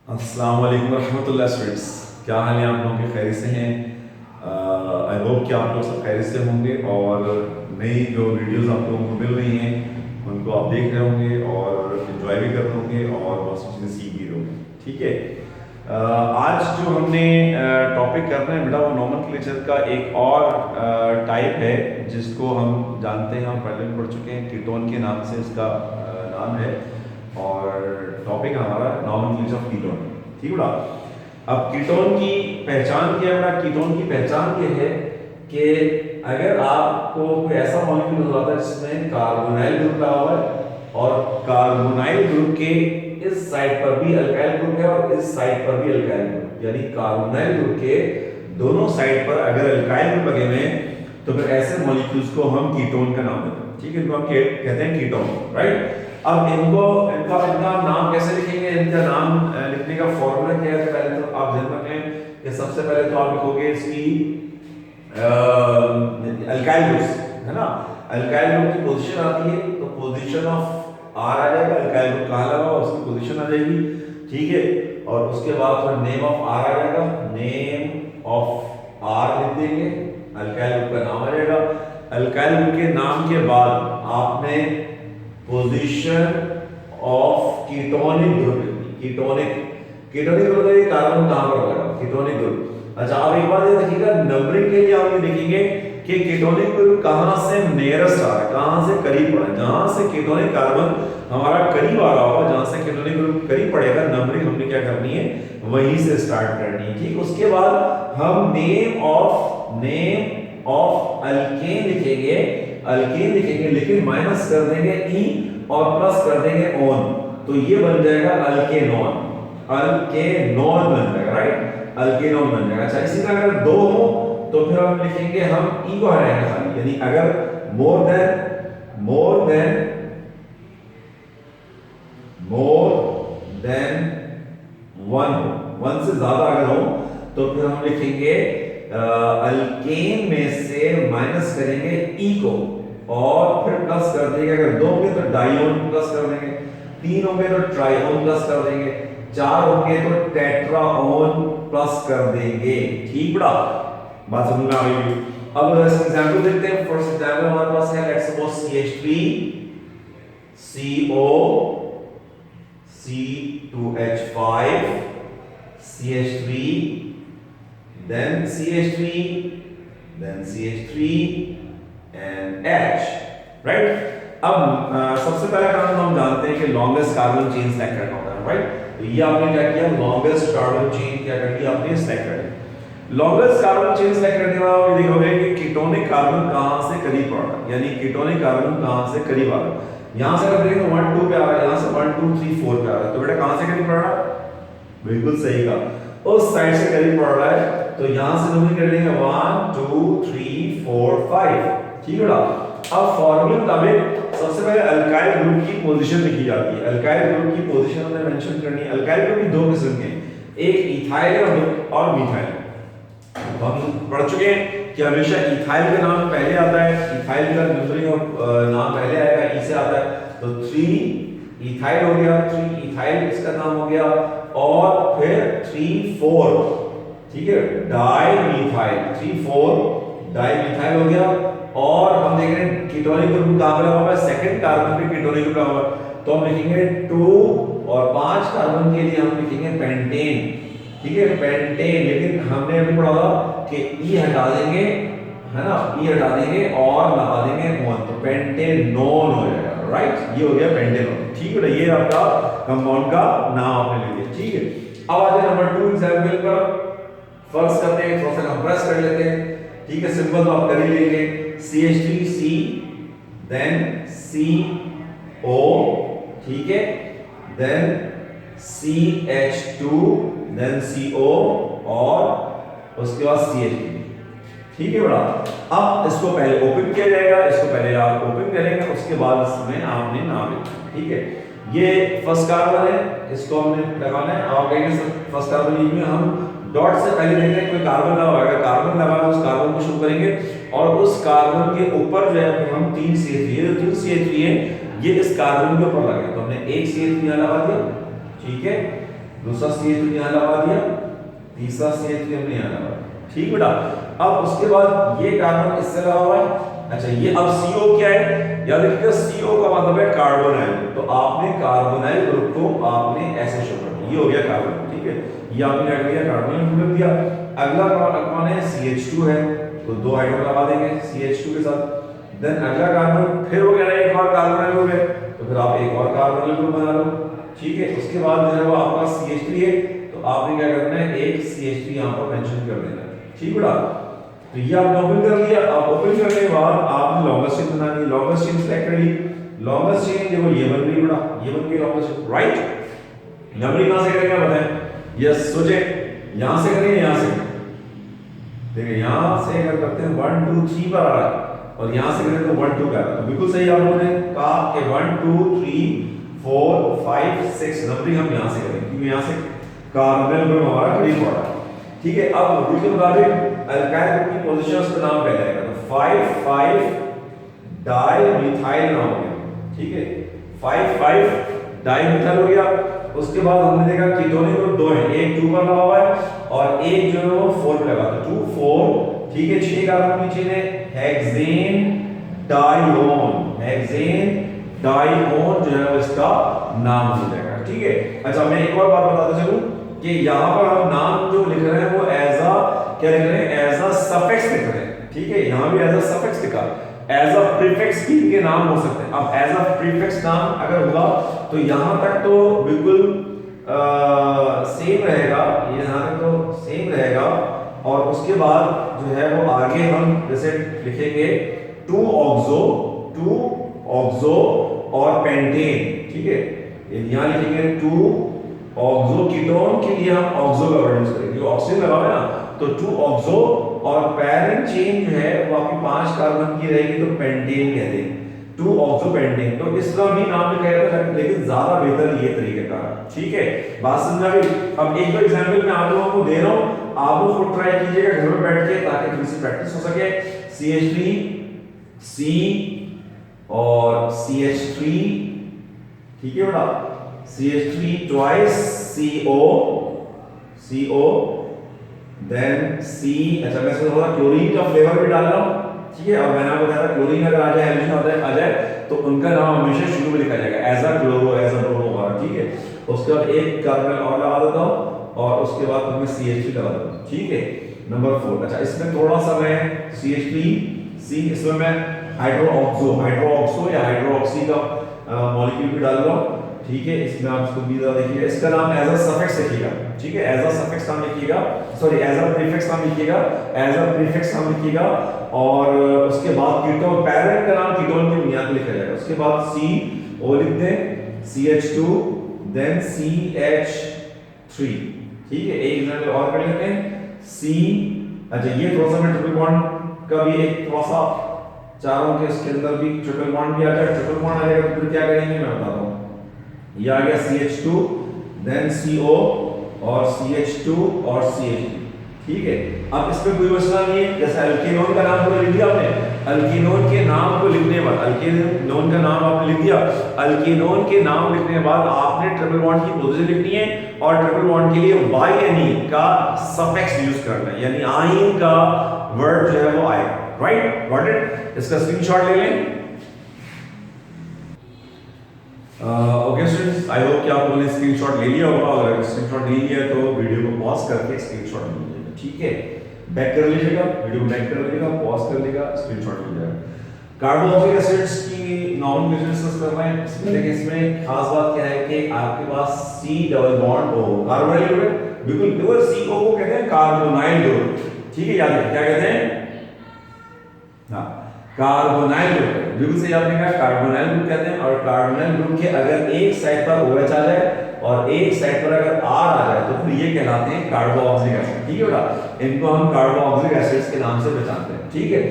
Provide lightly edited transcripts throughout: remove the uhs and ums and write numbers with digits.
अस्सलाम वालेकुम रहमतुल्लाह स्टूडेंट्स, क्या हाल है आप लोगों के? खैरियत से हैं? आई होप कि आप लोग सब खैरियत से होंगे और नई जो वीडियोस आप लोगों को मिल रही हैं उनको आप देख रहे होंगे और इन्जॉय भी कर रहे होंगे और बहुत सी चीज़ें सीख भी रहे होंगे। ठीक है। आज जो हमने टॉपिक करना है बेटा वो नोमेनक्लेचर का एक और टाइप है जिसको हम जानते हैं, हम पहले भी पढ़ चुके हैं। कीटोन के नाम से इसका नाम है और टॉपिक हमारा नॉमेनक्लेचर ऑफ कीटोन। ठीक है। अब कीटोन की पहचान क्या है? कीटोन की पहचान ये है कि अगर आपको कोई ऐसा मॉलिक्यूल नजर आता है जिसमें कार्बोनाइल ग्रुप लगा हुआ है और कार्बोनाइल ग्रुप के इस साइड पर भी अल्काइल ग्रुप है और इस साइड पर भी अल्काइल ग्रुप, यानी कार्बोनाइल ग्रुप के दोनों साइड पर अगर अल्काइल ग्रुप लगे हुए हैं तो फिर ऐसे मॉलिक्यूल्स को हम कीटोन का नाम देते हैं। ठीक है, इनको हम कहते हैं कीटोन, राइट। अब इनका नाम कैसे लिखेंगे? इनका नाम लिखने का फॉर्मूला क्या है? पहले तो आप ध्यान रखें कि सबसे पहले तो आप लिखोगे इसकी अल्काइल ग्रुप्स, है ना। अल्काइल ग्रुप की पोजीशन आती है तो पोजीशन ऑफ आर आ जाएगा, अल्काइल ग्रुप कहाँ लगा हुआ उसकी पोजीशन आ जाएगी। ठीक है, और उसके बाद फिर नेम ऑफ आर आ जाएगा, नेम ऑफ आर लिख देंगे, अल्काइल ग्रुप का नाम आ जाएगा। अल्काइल ग्रुप के नाम के बाद आपने position of ketonic group, ketonic group का कार्बन कहां पर लगा? Ketonic group. अच्छा, अब एक बात ये देखिएगा, नंबरिंग के लिए आप ये देखेंगे कि कीटोनिक ग्रुप कहां से नियरेस्ट आ रहा है, कहां से करीब पड़ा है। जहां से कीटोनिक कार्बन हमारा करीब आ रहा होगा, जहां से कीटोनिक ग्रुप करीब पड़ेगा, नंबरिंग हमने क्या करनी है, वहीं से स्टार्ट करनी है। ठीक, उसके बाद हम नेम ऑफ अल्केन लिखेंगे, लेकिन माइनस कर देंगे ई और प्लस कर देंगे ऑन, तो ये बन जाएगा अल्केनॉन बन जाएगा, राइट। अल्केनॉन बन जाएगा। अच्छा, इसी तरह अगर दो हो तो फिर हम लिखेंगे, हम ई को हटाएंगे खाली, यानी अगर मोर देन वन से ज्यादा अगर हो तो फिर हम लिखेंगे अल्केन में से माइनस करेंगे ई को और फिर प्लस कर देंगे। अगर दो होंगे तो डाइओन प्लस कर देंगे, तीन होंगे तो ट्राइओन प्लस कर देंगे, चार होंगे तो टेट्राओन प्लस कर देंगे। ठीक बड़ा, बात समझ में आ गई। अब एग्जांपल देखते हैं। फर्स्ट एग्जांपल हमारे पास है, let's suppose CH3 CO C2H5 CH3 then CH3 then CH3 and H, right. अब सबसे पहला काम हम जानते हैं कि लॉन्गेस्ट कार्बन चेन सेलेक्ट करना होता है, राइट। तो ये आपने क्या किया, लॉन्गेस्ट कार्बन चेन क्या कर दिया आपने, सेलेक्ट कर दिया। लॉन्गेस्ट कार्बन चेन सेलेक्ट करने के बाद आप देखोगे कि कीटोनिक कार्बन कहां से करीब पड़ रहा है, यानी कीटोनिक कार्बन कहां से करीब आ रहा है। यहां से अगर देखें 1 2 पे आ रहा है, यहां से 1 2 3 4 पे आ रहा है, तो बेटा कहां से करीब पड़ रहा है? बिल्कुल सही कहा, उस साइड से करीब पड़ रहा है। तो यहां से नंबर कर लेंगे 1 2 3 4 5। ठीक है। अब फॉर्मूले मुताबिक सबसे पहले अल्काइल ग्रुप की पोजीशन लिखी जाती है। अल्काइल ग्रुप की पोजीशन हमने मेंशन करनी है। अल्काइल ग्रुप भी दो किस्म के हैं, एक इथाइल और मिथाइल। तो हम पढ़ चुके हैं कि हमेशा इथाइल का नाम पहले आता है, इथाइल का नंबरिंग नाम पहले आएगा, ई से आता है। तो 3 इथाइल हो गया, 3 इथाइल इसका नाम हो गया, और फिर 3 4, ठीक है, डाइमिथाइल, 3 4 डाइमिथाइल हो गया। और हम देख रहे हैं कीटोनिक ग्रुप कहां लगा हुआ है, सेकंड कार्बन पे कीटोनिक ग्रुप लगा हुआ है, तो हम लिखेंगे 2 और 5 कार्बन के लिए हम लिखेंगे पेंटेन। ठीक है, पेंटेन। लेकिन हमने अभी पढ़ा था कि ई हटा देंगे, है ना, ई हटा देंगे और लगा देंगे वन, तो पेंटेनोन हो जाएगा, राइट। ये हो गया पेंटेनोन। ठीक है, ये आपका कंपाउंड का नाम आपने लिख दिया। ठीक है, अब आते हैं नंबर 2 एग्जांपल पर। फर्स्ट करते हैं, थोड़ा सा कंप्रेस कर लेते हैं। ठीक है, सिंपल तो आप कर ही लेंगे, CH3C देन CO, ठीक है, देन CH2 देन CO और उसके बाद CH3। ठीक है बड़ा। अब इसको पहले ओपन किया जाएगा, इसको पहले आप ओपन करेंगे, उसके बाद इसमें आपने नाम लिखना। ठीक है, ये फर्स्ट कार्बन है, इसको हमने लगाना है। आप कहेंगे फर्स्ट कार्बन लिखने हम डॉट से पहले देखते हैं कोई कार्बन लगा हुआ है, कार्बन लगा तो उस कार्बन को शुरू करेंगे और उस कार्बन के ऊपर जो है हम 3 CH3 है, 3 CH3 है, ये इस कार्बन के ऊपर लगे, तो हमने एक CH3 लगा दिया। ठीक है, दूसरा CH3 यहाँ लगा दिया, तीसरा CH3 हमने यहाँ लगा दिया। ठीक बेटा। अब उसके बाद ये कार्बन इससे लगा हुआ है। अच्छा ये अब CO क्या है, याद रखिएगा CO का मतलब है कार्बोनाइल। तो आपने कार्बोनाइल ग्रुप को आपने ऐसे शो कर दिया, ये हो गया कार्बन। ठीक है, ये आपने क्या कर दिया, कार्बोनाइल ग्रुप दिया। अगला कौन है, CH2 है, तो दो हाइड्रोजन लगा देंगे CH2 के साथ। देन अगला कार्बन फिर हो गया एक और कार्बोनाइल ग्रुप है, तो फिर आप एक और कार्बोनाइल ग्रुप बना लो। ठीक है, उसके बाद जो है वो आपका CH3 है, तो आपने क्या करना है, एक CH3 यहाँ पर मेंशन कर देना। ठीक बेटा, तो ये आपने ओपन कर लिया। अब ओपन करने के बाद आपने लॉन्गेस्ट चेन बनानी है, लॉन्गेस्ट चेन सेलेक्ट कर ली। लॉन्गेस्ट चेन देखो ये बन गई बेटा, ये बन गई लॉन्गेस्ट चेन, राइट। नंबरिंग कहां से करेंगे बताएं, यस सोचे, यहां से करेंगे यहां से, देखिए यहां से अगर करते हैं 1 2 3 पर आ रहा है और यहां से करें तो 1 2 का, तो बिल्कुल सही आप लोगों ने कहा कि 1 2 3 4 5 6 नंबरिंग हम यहां से करेंगे, क्योंकि यहां से कार्बन ग्रुप हमारा करीब पड़ा है। ठीक है, अब रूल के मुताबिक अल्काइल ग्रुप की पोजीशंस का नाम पहले आएगा, तो 5 5 डाइमिथाइल नाम हो गया। ठीक है, 5 5 डाइमिथाइल हो गया। उसके बाद हमने देखा कीटोनिक ग्रुप दो है, एक 2 पर लगा हुआ है और एक जो है वो 4 पे लगा, तो 2 4। ठीक है, 6 कार्बन नीचे है, हेक्सेन डाइओन, हेक्सेन डाइओन जो है वो इसका नाम हो जाएगा। ठीक है, अच्छा मैं एक और बात बताता चलूं कि यहाँ पर हम नाम जो लिख रहे हैं वो एज अ क्या लिख रहे हैं, एज अ सफिक्स लिख रहे हैं। ठीक है, यहाँ भी एज अ सफिक्स लिखा, एज अ प्रीफिक्स भी इनके नाम हो सकते हैं। अब एज अ प्रीफिक्स नाम अगर होगा तो यहाँ तक तो बिल्कुल सेम रहेगा, ये यहाँ तक तो सेम रहेगा, और उसके बाद जो है वो आगे हम जैसे लिखेंगे 2 ऑक्सो और पेंटेन। ठीक है, यहाँ लिखेंगे 2 ऑक्सो, कीटोन के लिए हम ऑक्सो का वर्ड यूज करेंगे, ऑक्सीजन लगा है ना, तो 2 ऑक्सो, और पैरेंट चेन जो है वो आपकी 5 कार्बन की रहेगी, तो पेंटेन कहते हैं, 2 ऑक्सो पेंटेन। तो इस तरह भी नाम लिखा जाता है, लेकिन ज्यादा बेहतर ये तरीके का। ठीक है, बात समझ गई। अब एक दो एग्जांपल मैं आप लोगों को दे रहा हूं, आप लोग खुद ट्राई कीजिएगा घर में बैठ के, ताकि थोड़ी सी प्रैक्टिस हो सके। CH3 C और CH3, ठीक है बेटा, CH3 twice CO then C। अच्छा मैं इसमें थोड़ा क्लोरीन का फ्लेवर भी डाल रहा हूं। ठीक है, अब मैंने आपको बताया क्लोरीन अगर आ जाए, हाइड्रोजन आ जाए तो उनका नाम हमेशा शुरू में लिखा जाएगा, as a chloro, as a bromo वगैरह। ठीक है, उसके बाद एक कार्बन और लगा देता हूं और उसके बाद मैं CH3 लगा देता हूं। ठीक है, नंबर 4। अच्छा इसमें थोड़ा सा मैं CH3 C, इसमें मैं हाइड्रोक्सो या हाइड्रोक्सी का मॉलिक्यूल भी डाल रहा हूं। ठीक है, इसमें आप इसको भी देखिएगा, इसका नाम एज अ सफिक्स लिखिएगा। ठीक है, एज अ सफिक्स नाम लिखिएगा, सॉरी एज अ प्रीफिक्स नाम लिखिएगा, एज अ प्रीफिक्स नाम लिखिएगा। और उसके बाद कीटोन, पैरेंट का नाम कीटोन की बुनियाद पर लिखा जाएगा। उसके बाद CO लिख दें, CH2 देन CH3। ठीक है, एक एग्जांपल और कर लेते हैं, C। अच्छा ये थोड़ा सा मैं ट्रिपल बॉन्ड का भी एक थोड़ा सा, चारों के इसके अंदर भी ट्रिपल बॉन्ड भी आ जाए, ट्रिपल बॉन्ड आ जाएगा तो फिर क्या करेंगे मैं बताता हूं। ये आ गया CH2 देन CO और CH2 और CH3। ठीक है, अब इसमें कोई मसला नहीं है, जैसे अल्केनोन का नाम पूरा लिख दिया आपने, अल्केनोन के नाम को लिखने के बाद, अल्केनोन का नाम आपने लिख दिया, अल्केनोन के नाम लिखने के बाद आपने ट्रिपल बॉन्ड की पोजीशन लिखनी है, और ट्रिपल बॉन्ड के लिए YNE का सफिक्स यूज करना है, यानी आइन का वर्ड जो है वो आएगा। Right, got it. इसका स्क्रीनशॉट ले लें। ओके स्टूडेंट्स, आई होप कि आप लोगों ने स्क्रीनशॉट ले लिया होगा। अगर स्क्रीनशॉट नहीं लिया तो वीडियो को पॉज करके स्क्रीनशॉट ले लीजिएगा। ठीक है, बैक कर लीजिएगा, वीडियो को बैक कर लीजिएगा, पॉज कर लीजिएगा, स्क्रीनशॉट ले लीजिएगा। कार्बोक्सिलिक एसिड्स की नॉर्मल डिस्कस कर रहे हैं। इसमें देखिए, इसमें खास बात क्या है कि आपके पास C double bond O, carbonyl group है, बिल्कुल प्योर CO को कहते हैं कार्बोनाइल ग्रुप। ठीक है, याद रखिए क्या कहते हैं, हाँ कार्बोनाइल ग्रुप, बिल्कुल सही आपने कहा, कार्बोनाइल ग्रुप कहते हैं। और कार्बोनाइल ग्रुप के अगर एक साइड पर OH आ जाए और एक साइड पर अगर R आ जाए तो फिर ये कहलाते हैं कार्बोक्सिलिक एसिड। ठीक है बेटा, इनको हम कार्बोक्सिलिक एसिड्स के नाम से पहचानते हैं। ठीक है,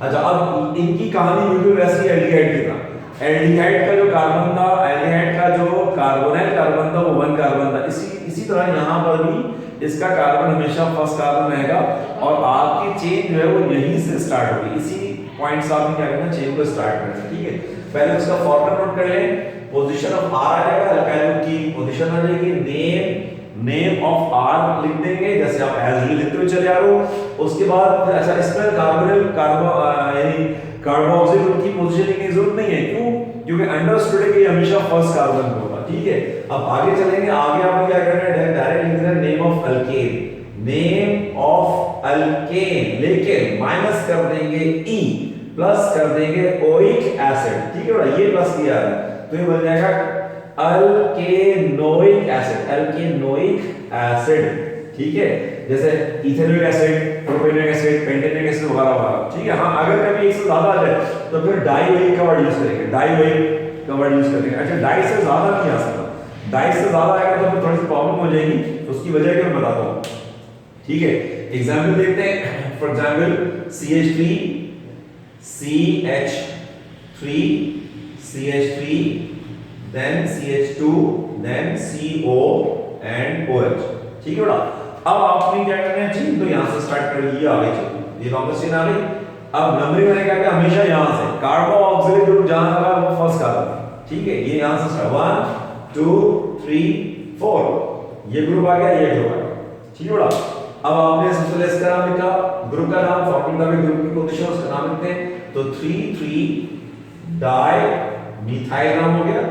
अच्छा अब इनकी कहानी बिल्कुल वैसी एल्डिहाइड की तरह। एल्डिहाइड का जो कार्बन था, एल्डिहाइड का जो कार्बोनाइल कार्बन था वो 1 कार्बन था। इसी तरह यहाँ पर भी इसका कार्बन हमेशा फर्स्ट कार्बन रहेगा, और आपकी चेन जो है वो यहीं से स्टार्ट होगी। इसी पॉइंट से आपने क्या करना, चेन को स्टार्ट करना। ठीक है, पहले उसका फॉर्मूला नोट कर लें। पोजीशन ऑफ R आ जाएगा, अल्काइल ग्रुप की पोजीशन आ जाएगी, नेम नेम ऑफ आर लिख देंगे, जैसे आप एज यू लिखते हुए चले आ रहे हो। उसके बाद अच्छा इसमें यानी कार्बोक्सिल ग्रुप की पोजीशन लिखने की जरूरत नहीं है, क्यों? क्योंकि अंडरस्टूड है कि हमेशा फर्स्ट कार्बन पे होगा, ठीक है। अब आगे चलेंगे, आगे आपको क्या करना है, डायरेक्ट लिख देना name of alkane, name of alkane, लेकिन माइनस कर देंगे ई, प्लस कर देंगे ओइक एसिड, ठीक है बेटा, ये प्लस किया है तो ये बन जाएगा अल्केनोइक एसिड, अल्केनोइक एसिड, ठीक है। जैसे ethanoic acid, propanoic acid, pentanoic acid वगैरह वगैरह, ठीक है। हाँ, अगर कभी एक से ज्यादा आ जाए तो फिर डाइओइक का वर्ड यूज करेंगे, डाइओइक का वर्ड यूज करेंगे। अच्छा, डाई से ज्यादा नहीं आ सकता, डाई से ज्यादा आएगा तो फिर थोड़ी सी प्रॉब्लम हो जाएगी, तो उसकी वजह क्या मैं बताता हूँ, ठीक है। एग्जांपल देखते हैं, for example CH3 CH3 CH3 then CH2 then CO and OH, ठीक है बेटा। अब आपने क्या करना है, चेन तो यहां से स्टार्ट कर लिया, आगे चलो ये लॉन्गेस्ट चेन आ गई। अब नंबरिंग मैंने क्या किया, हमेशा यहां से कार्बोक्सिलिक ग्रुप जहां लगा वो फर्स्ट कार्बन, ठीक है। ये यहां से 1 2 3 4 ये ग्रुप आ गया, ये ग्रुप आ गया, ठीक है बेटा। अब आपने सबसे पहले इसका नाम लिखा, ग्रुप का नाम, फॉर्मूला में ग्रुप की पोजीशन उसका नाम लिखते हैं, तो 3 डाई मिथाइल नाम हो गया,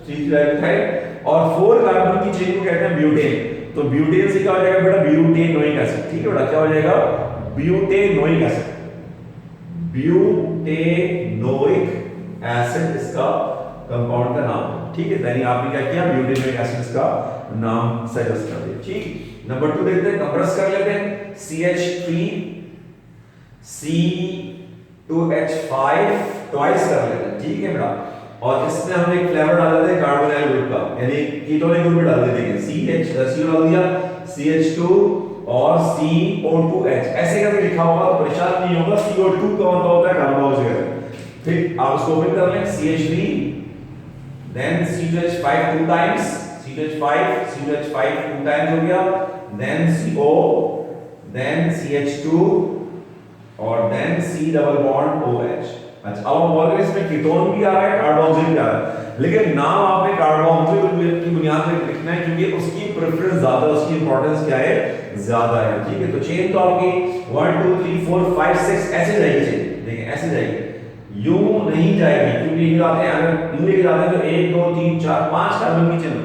3 डाई मिथाइल। और 4 कार्बन की चेन को कहते हैं ब्यूटेन, तो ब्यूटेन से क्या हो जाएगा बेटा, ब्यूटेनोइक एसिड, ठीक है बेटा। क्या हो जाएगा, ब्यूटेनोइक एसिड, ब्यूटेनोइक एसिड इसका कंपाउंड का नाम, ठीक है। यानी आपने क्या किया, ब्यूटेनोइक एसिड इसका नाम सजेस्ट कर दिया, ठीक। नंबर 2 देखते हैं, कंप्रेस कर लेते हैं, CH3 C2H5 ट्वाइस कर लेते हैं, ठीक है बेटा। और इसमें हम एक फ्लेवर डाल देते हैं कार्बोनाइल ग्रुप का, यानी कीटोनिक ग्रुप में डाल देंगे, CO डाल दिया, CH2 और CO2H, ऐसे करके लिखा होगा तो परेशान नहीं होगा। CO2 का मतलब होता है कार्बोक्सिल, ठीक। आप इसको ओपन कर लें, CH3 then C2H5 2 times, C2H5 2 times हो गया, then CO, then CH2 और then C double bond OH। अच्छा, अब हम बोल रहे हैं इसमें कीटोन भी आ रहा है, कार्बोक्सिल भी आ रहा है, लेकिन नाम आपने कार्बोक्सिल की बुनियाद पर लिखना है क्योंकि उसकी प्रेफरेंस ज्यादा, उसकी इंपॉर्टेंस क्या है, ज्यादा है, ठीक है। तो चेन तो आपकी 1 2 3 4 5 6 ऐसे जाएगी चेन, देखिए ऐसे जाएगी, यूं नहीं जाएगी, क्योंकि ये आते हैं, अगर यूं लेके जाते हैं तो 1 2 3 4 5 कार्बन की चेन,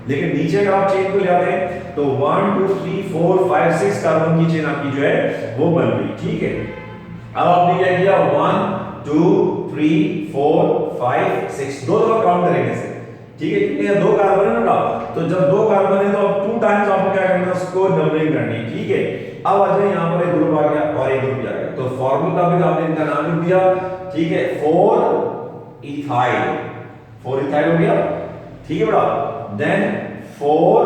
लेकिन नीचे अगर आप चेन को ले आते हैं तो 1 2 3 4 5 6 कार्बन की चेन आपकी जो है वो बन गई, ठीक है। अब आपने क्या किया, 1 2 3 4 5 6 दो दफा काउंट करेंगे इसे, ठीक है, क्योंकि यहाँ 2 कार्बन है ना, तो जब 2 कार्बन है तो अब 2 टाइम्स आपको क्या करना है, उसको नंबरिंग करनी है, ठीक है। अब आ जाए यहाँ पर एक ग्रुप आ गया और एक ग्रुप आ गया, तो फार्मूला में आपने इनका नाम लिख दिया, ठीक है, 4 इथाइल हो गया, ठीक है बेटा। देन 4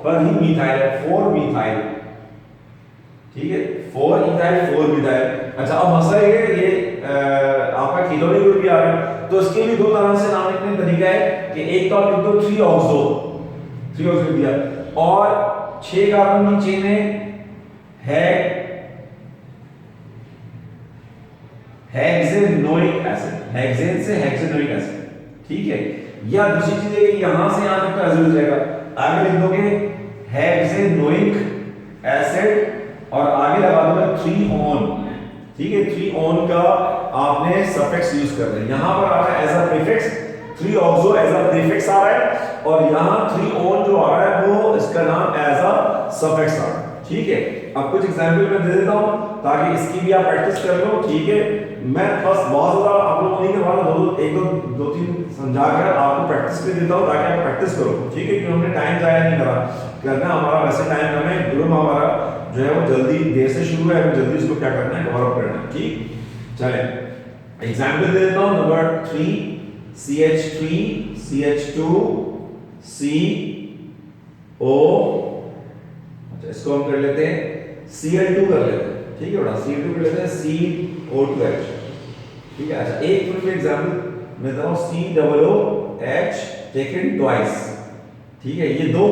पर ही मिथाइल है, 4 मिथाइल, ठीक है, 4 इथाइल 4 मिथाइल। अच्छा, अब मसला ये आपका कीटोनिक ग्रुप भी आ रहा है, तो इसके लिए 2 तरह से नाम लिखने का तरीका है कि एक तो आप लिख दो 3 ऑक्सो दिया, और 6 कार्बन की चेन है हेक्सेनोइक एसिड, हेक्सेन से हेक्सेनोइक एसिड, ठीक है। या दूसरी चीज है कि यहां से यहां तक एसिड हो जाएगा, आगे लिख दोगे हेक्सेनोइक एसिड और आगे लगा दोगे 3 ऑन, ठीक है। 3 ऑन का आपने सफिक्स यूज कर रहे हैं, यहां पर आ रहा है as a prefix, 3 oxo as a prefix आ रहा है, और यहां 3 ऑन जो आ रहा है वो इसका नाम एज अ सफिक्स आ रहा है, ठीक है। अब कुछ एग्जांपल मैं दे देता हूं ताकि इसकी भी आप प्रैक्टिस कर लो, ठीक है। मैं बस बहुत ज्यादा आप लोगों नहीं करवा, दो तीन समझा कर आपको प्रैक्टिस भी देता हूं ताकि आप प्रैक्टिस करो, ठीक है। क्योंकि हमने टाइम जाया नहीं करना हमारा, वैसे टाइम कम है, ग्रुप हमारा जो है वो जल्दी देर से शुरू है, जल्दी इसको क्या करना है, कवर अप करना है, ठीक। चलें एग्जांपल दे देता हूं, नंबर 3 CH3 CH2 CO, अच्छा इसको हम कर लेते हैं Cl2 कर लेते हैं, ठीक है बेटा, Cl2 कर लेते हैं, CO2H, ठीक है। अच्छा, एक मिनट में एग्जांपल मैं देता हूं, COOH टेकन ट्वाइस, ठीक है। ये दो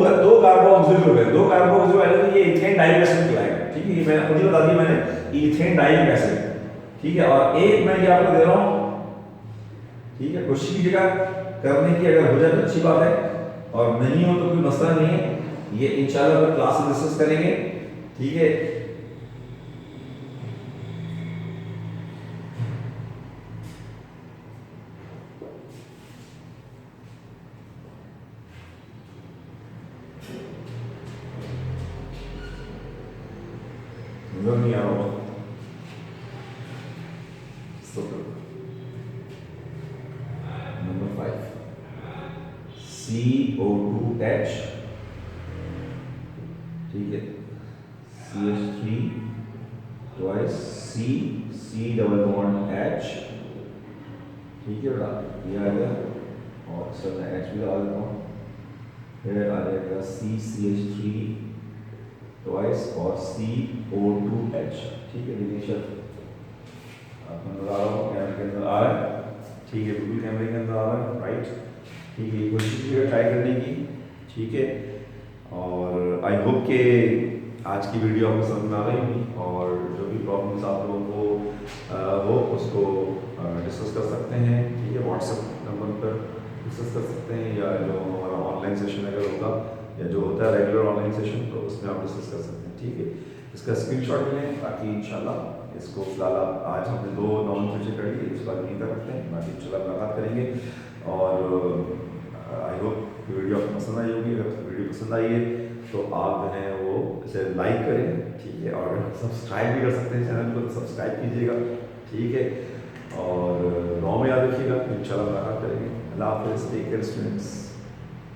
कार्बोक्सिल ग्रुप है, 2 कार्बोक्सिल है तो ये इथेन डाइइक एसिड कहलाएगा, ठीक है। ये मैंने खुद ही बता दिया मैंने, इथेन डाइइक एसिड, ठीक है। और एक मैं ये आपको दे रहा हूं, ठीक है, कोशिश कीजिएगा करने की, अगर हो जाए तो अच्छी बात है और नहीं हो तो कोई मसला नहीं है, ये इंशाल्लाह हम क्लास में डिस्कस करेंगे, ठीक है। नहीं आ रहा नंबर 5 CO2H, ठीक है, CH3 twice C double bond H, ठीक है बेटा, ये आ गया और सर मैं H भी लगा देता हूँ, फिर आ जाएगा CH3 ट्वाइस और CO2H, ठीक है। इनिशियल आपको नजर आ रहा हो, कैमरे के अंदर आ रहा है, ठीक है, बिल्कुल कैमरे के अंदर आ रहा है, राइट, ठीक है। कोशिश कीजिएगा ट्राई करने की, ठीक है। और आई होप कि आज की वीडियो आपको समझ में आ गई होगी, और जो भी प्रॉब्लम्स आप लोगों को हो उसको डिस्कस कर सकते हैं, ठीक है। व्हाट्सएप नंबर पर डिस्कस कर सकते हैं, या जो हमारा ऑनलाइन सेशन अगर होगा या जो होता है रेगुलर ऑनलाइन सेशन, तो उसमें आप डिस्कस कर सकते हैं, ठीक है। इसका स्क्रीनशॉट लें ताकि इंशाल्लाह इसको फिलहाल आज हमने 2 नॉन फ्यूचर कर लिए, इस बार नहीं कर रखते हैं, बाकी इंशाल्लाह मुलाकात करेंगे। और आई होप वीडियो आपको पसंद आई होगी। अगर वीडियो पसंद आई है तो आप जो है वो इसे लाइक करें, ठीक है, और सब्सक्राइब भी कर सकते हैं चैनल को, तो सब्सक्राइब कीजिएगा, ठीक है। और नौ में याद रखिएगा, इंशाल्लाह मुलाकात करेंगे। अल्लाह हाफ़िज़, टेक केयर स्टूडेंट्स।